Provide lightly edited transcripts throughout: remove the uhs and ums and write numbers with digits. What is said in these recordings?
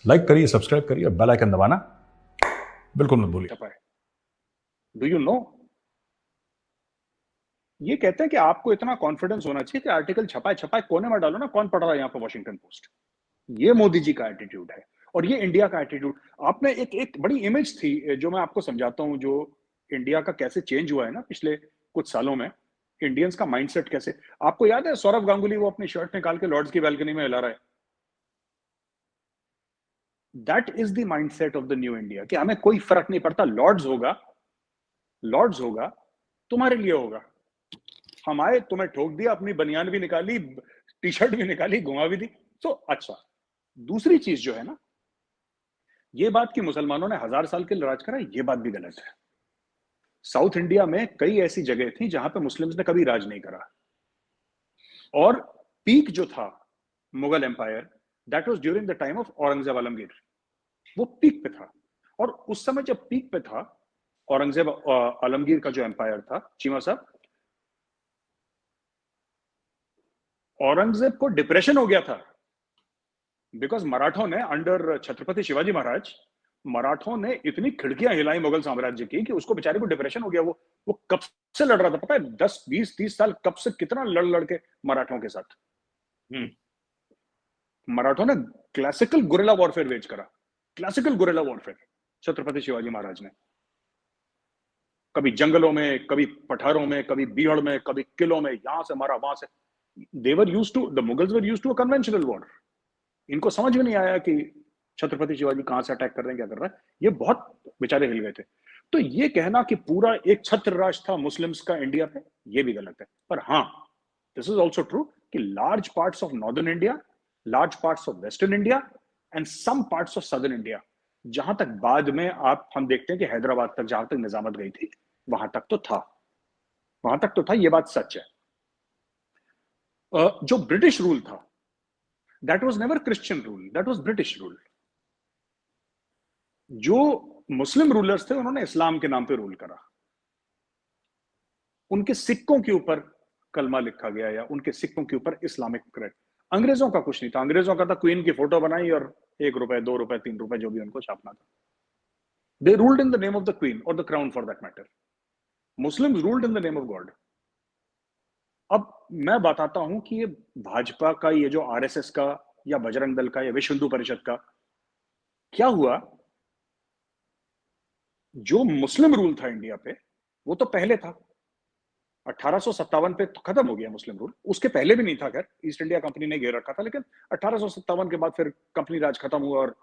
Like करिए, subscribe करिए, bell icon दबाना बिल्कुल मत भूलिए। डू यू नो, ये कहते हैं कि आपको इतना कॉन्फिडेंस होना चाहिए कि आर्टिकल छपाए छपाए कोने में डालो ना, कौन पढ़ रहा है यहाँ पे वॉशिंगटन पोस्ट। ये मोदी जी का एटीट्यूड है और ये इंडिया का एटीट्यूड। आपने एक बड़ी इमेज थी जो मैं आपको समझाता हूँ, जो इंडिया का कैसे चेंज हुआ है ना पिछले कुछ सालों में, इंडियंस का माइंडसेट कैसे। आपको याद है सौरव गांगुली वो अपनी शर्ट निकाल के लॉर्ड्स की बालकनी में हिला रहा है। That is the mindset of the new India कि हमें कोई फर्क नहीं पड़ता, लॉर्ड्स होगा, लॉर्ड्स होगा, तुम्हारे लिए होगा। हम आए, तुम्हें ठोक दिया, अपनी बनियान भी निकाली, टी शर्ट भी निकाली, घुमा भी दी। तो अच्छा, दूसरी चीज जो है ना, ये बात कि मुसलमानों ने 1000 साल के लिए राज करा, ये बात भी गलत है। साउथ इंडिया में कई ऐसी जगह थी जहां पे मुस्लिम्स ने कभी राज नहीं करा। और पीक जो था Mughal empire, that was during the time of Aurangzeb Alamgir. वो पीक पे था। और उस समय जब पीक पे था औरंगजेब आलमगीर का जो एम्पायर था, चीमा साहब, औरंगजेब को डिप्रेशन हो गया था। बिकॉज मराठों ने अंडर छत्रपति शिवाजी महाराज, मराठों ने इतनी खिड़कियां हिलाई मुगल साम्राज्य की कि उसको बेचारे को डिप्रेशन हो गया। वो कब से लड़ रहा था पता है, 10 20 30 साल कब से कितना लड़ लड़ के मराठों के साथ। मराठों ने क्लासिकल गुरिल्ला वॉरफेयर वेज करा, classical guerrilla warfare Chhatrapati Shivaji Maharaj ने। कभी जंगलों में, कभी पठारों में, कभी बीहड़ में, कभी किलों में, यहां से मारा वहां से। They were used to, the Mughals were used to a conventional war. इनको समझ में नहीं आया कि छत्रपति शिवाजी कहां से अटैक कर रहे हैं, क्या कर रहा है। ये बहुत बेचारे हिल गए थे। तो ये कहना कि पूरा एक छत्र राज था मुस्लिम्स का इंडिया पे, ये भी गलत है। पर हाँ, दिस इज ऑल्सो ट्रू कि large parts of northern India, large parts of western India and some parts of southern India, जहां तक बाद में आप हम देखते हैं कि हैदराबाद तक जहां तक निजामत गई थी, वहां तक तो था, वहां तक तो था, ये बात सच है। जो ब्रिटिश रूल था, that was never Christian rule, that was British rule. जो मुस्लिम रूलर्स थे उन्होंने इस्लाम के नाम पे रूल करा। उनके सिक्कों के ऊपर कलमा लिखा गया या उनके सिक्कों के ऊपर इस्लामिक क्रेड। अंग्रेजों का कुछ नहीं था। अंग्रेजों का था क्वीन की फोटो बनाई और 1 रुपए 2 रुपए 3 रुपए जो भी उनको छापना था। They ruled in the name of the queen और the crown for that matter. Muslims ruled in the name of God. अब मैं बताता हूं कि ये भाजपा का, ये जो आरएसएस का या बजरंग दल का या विश्व हिंदू परिषद का क्या हुआ, जो मुस्लिम रूल था इंडिया पे वो तो पहले था। 1857 पे तो खत्म हो गया मुस्लिम रूल, उसके पहले भी नहीं था। खैर, ईस्ट इंडिया कंपनी ने घेर रखा था, लेकिन 1857 के बाद फिर कंपनी राज खत्म हुआ और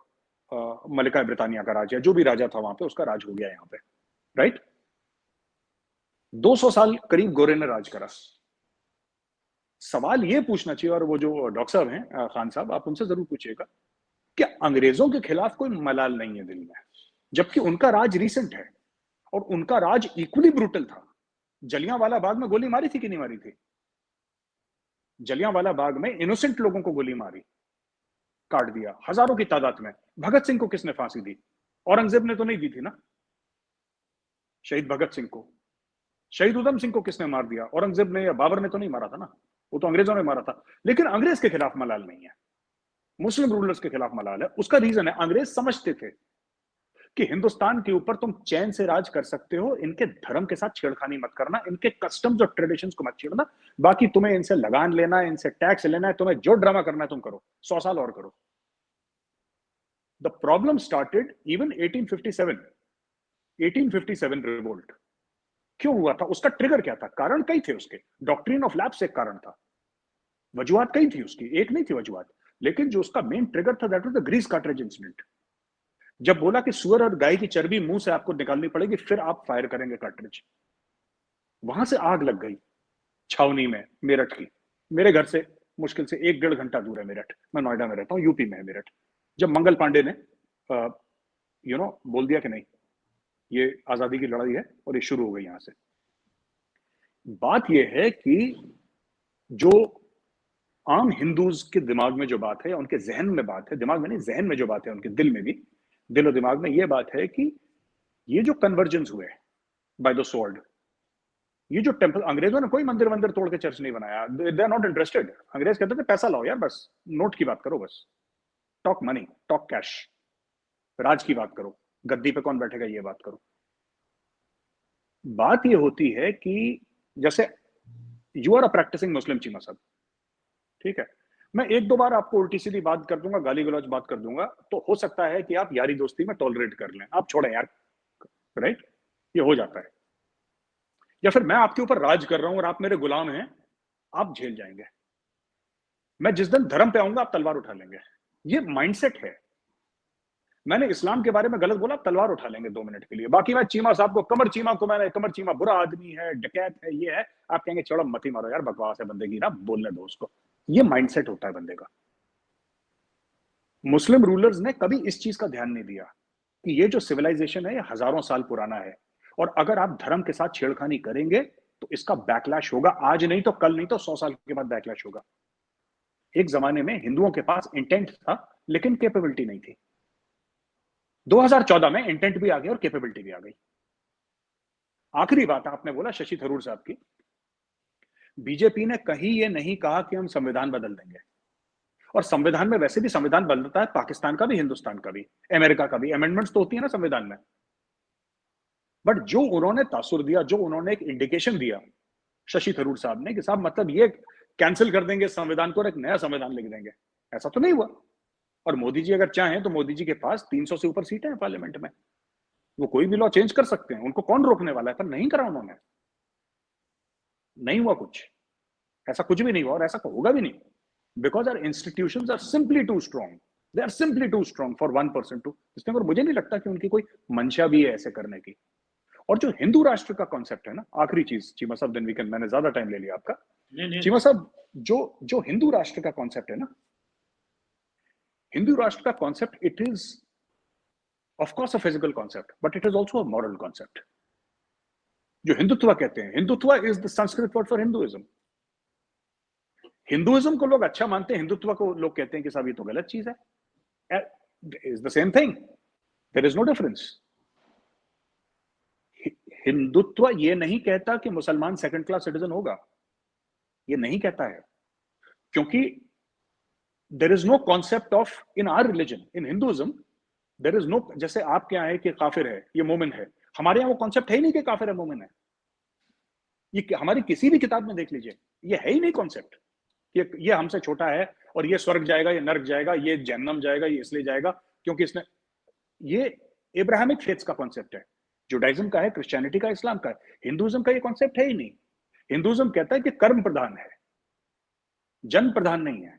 मलिका ब्रिटानिया का राज, या जो भी राजा था वहां पे, उसका राज हो गया यहाँ पे। राइट, 200 साल करीब गोरे ने राज करा। सवाल ये पूछना चाहिए, और वो जो डॉक्टर साहब हैं खान साहब, आप उनसे जरूर पूछिएगा कि अंग्रेजों के खिलाफ कोई मलाल नहीं है दिल में, जबकि उनका राज रिसेंट है और उनका राज इक्वली ब्रूटल था। जलियांवाला बाग में गोली मारी थी कि नहीं मारी थी? जलियांवाला बाग में इनोसेंट लोगों को गोली मारी, काट दिया हजारों की तादाद में। भगत सिंह को किसने फांसी दी? औरंगजेब ने तो नहीं दी थी ना, शहीद भगत सिंह को। शहीद उधम सिंह को किसने मार दिया? औरंगजेब ने या बाबर ने तो नहीं मारा था ना, वो तो अंग्रेजों ने मारा था। लेकिन अंग्रेज के खिलाफ मलाल नहीं है, मुस्लिम रूलर्स के खिलाफ मलाल है। उसका रीजन है, अंग्रेज समझते थे कि हिंदुस्तान के ऊपर तुम चैन से राज कर सकते हो, इनके धर्म के साथ छेड़खानी मत करना, इनके कस्टम्स और ट्रेडिशंस को मत छेड़ना। बाकी तुम्हें इनसे लगान लेना है, इनसे टैक्स लेना है, तुम्हें जो ड्रामा करना है तुम करो, 100 साल और करो। The problem started even 1857, 1857 revolt क्यों हुआ था, उसका ट्रिगर क्या था, कारण कई थे उसके। डॉक्ट्रिन ऑफ लैप्स एक कारण था, वजूहत कई थी उसकी, एक नहीं थी वजूहत। लेकिन जो उसका मेन ट्रिगर था, that was the grease cartridge incident. जब बोला कि सुअर और गाय की चर्बी मुंह से आपको निकालनी पड़ेगी, फिर आप फायर करेंगे कार्ट्रिज। वहां से आग लग गई छावनी में, मेरठ की। मेरे घर से मुश्किल से 1 डेढ़ घंटा दूर है मेरठ, मैं नोएडा में रहता हूँ, यूपी में है मेरठ। जब मंगल पांडे ने बोल दिया कि नहीं, ये आजादी की लड़ाई है, और ये शुरू हो गई यहां से। बात यह है कि जो आम हिंदूज के दिमाग में जो बात है, उनके जहन में बात है, दिमाग में नहीं जहन में जो बात है, उनके दिल में भी, दिल और दिमाग में यह बात है कि ये जो कन्वर्जेंस हुए बाय द स्वॉर्ड, ये जो टेंपल, अंग्रेजों ने कोई मंदिर मंदिर तोड़ के चर्च नहीं बनाया। They are not interested. अंग्रेज कहते थे पैसा लाओ यार, बस नोट की बात करो, बस टॉक मनी, टॉक कैश। राज की बात करो, गद्दी पे कौन बैठेगा ये बात करो। बात ये होती है कि जैसे यू आर अ प्रैक्टिसिंग मुस्लिम चीमा साहब, ठीक है, मैं एक दो बार आपको उल्टी सीधी बात कर दूंगा, गाली गलौज बात कर दूंगा, तो हो सकता है कि आप यारी दोस्ती में टॉलरेट कर लें, आप छोड़ें यार, राइट, ये हो जाता है। या फिर मैं आपके ऊपर राज कर रहा हूं और आप मेरे गुलाम हैं, आप झेल जाएंगे। मैं जिस दिन धर्म पे आऊंगा आप तलवार उठा लेंगे। ये माइंडसेट है। मैंने इस्लाम के बारे में गलत बोला, आप तलवार उठा लेंगे 2 मिनट के लिए। बाकी मैं चीमा साहब को, कमर चीमा को, मैंने कमर चीमा बुरा आदमी है, डकैत है, ये है, आप कहेंगे चलो मत ही मारो यार, बकवास है बंदे की, ना बोलने दो उसको। ये माइंडसेट होता है बंदे का। मुस्लिम रूलर्स ने कभी इस चीज का ध्यान नहीं दिया कि ये जो सिविलाइजेशन है ये हजारों साल पुराना है, और अगर आप धर्म के साथ छेड़खानी करेंगे तो इसका बैकलैश होगा, आज नहीं तो कल, नहीं तो 100 साल के बाद बैकलैश होगा। एक जमाने में हिंदुओं के पास इंटेंट था लेकिन कैपेबिलिटी नहीं थी। 2014 में इंटेंट भी आ गया और कैपेबिलिटी भी आ गई। आखिरी बात आपने बोला शशि थरूर साहब की, बीजेपी ने कहीं ये नहीं कहा कि हम संविधान बदल देंगे, और संविधान में वैसे भी संविधान बदलता है, पाकिस्तान का भी, हिंदुस्तान का भी, अमेरिका का भी, अमेंडमेंट्स तो होती है ना संविधान में। बट जो उन्होंने तासुर दिया, जो उन्होंने एक इंडिकेशन दिया शशि थरूर साहब ने कि साहब मतलब ये कैंसिल कर देंगे संविधान को और एक नया संविधान लिख देंगे, ऐसा तो नहीं हुआ। और मोदी जी अगर चाहें तो मोदी जी के पास 300 से ऊपर सीटें हैं पार्लियामेंट में, वो कोई भी लॉ चेंज कर सकते हैं, उनको कौन रोकने वाला है। पर नहीं करा उन्होंने, नहीं हुआ कुछ, ऐसा कुछ भी नहीं हुआ और ऐसा होगा भी नहीं, because our institutions are simply too strong, they are simply too strong for one person to, इसमें, और मुझे नहीं लगता कि उनकी कोई मंशा भी है ऐसे करने की। और जो हिंदू राष्ट्र का कॉन्सेप्ट है ना, आखिरी चीज चीमा साहब, देन वी कैन, मैंने ज्यादा टाइम ले लिया आपका। चीमा साहब, जो जो हिंदू राष्ट्र का कॉन्सेप्ट है ना, हिंदू राष्ट्र का concept, it is of course a physical concept, but it is also a moral concept. जो हिंदुत्व कहते हैं, Hindutva is the Sanskrit word for Hinduism. Hinduism को लोग अच्छा मानते हैं, हिंदुत्व को लोग कहते हैं कि साहब ये तो गलत चीज है। Is the same thing, there is no difference. Hindutva ये नहीं कहता कि मुसलमान सेकंड क्लास सिटीजन होगा, ये नहीं कहता है, क्योंकि there is no concept of, in our religion, in Hinduism there is no, जैसे आपके यहाँ है कि काफिर है, ये मोमिन है, हमारे यहाँ वो कॉन्सेप्ट है ही नहीं कि काफिर है, मोमिन है। ये हमारी किसी भी किताब में देख लीजिए, ये है ही नहीं कॉन्सेप्ट। ये हमसे छोटा है और ये स्वर्ग जाएगा, ये नर्क जाएगा, ये जहन्नम जाएगा, ये इसलिए जाएगा क्योंकि इसने, ये इब्राहिमिक फेथ्स का कॉन्सेप्ट है, जुडाइज्म का है, क्रिश्चियनिटी का, इस्लाम का है। हिंदुइज्म का ये कॉन्सेप्ट है ही नहीं। हिंदुइज्म कहता है कि कर्म प्रधान है, जन प्रधान नहीं है।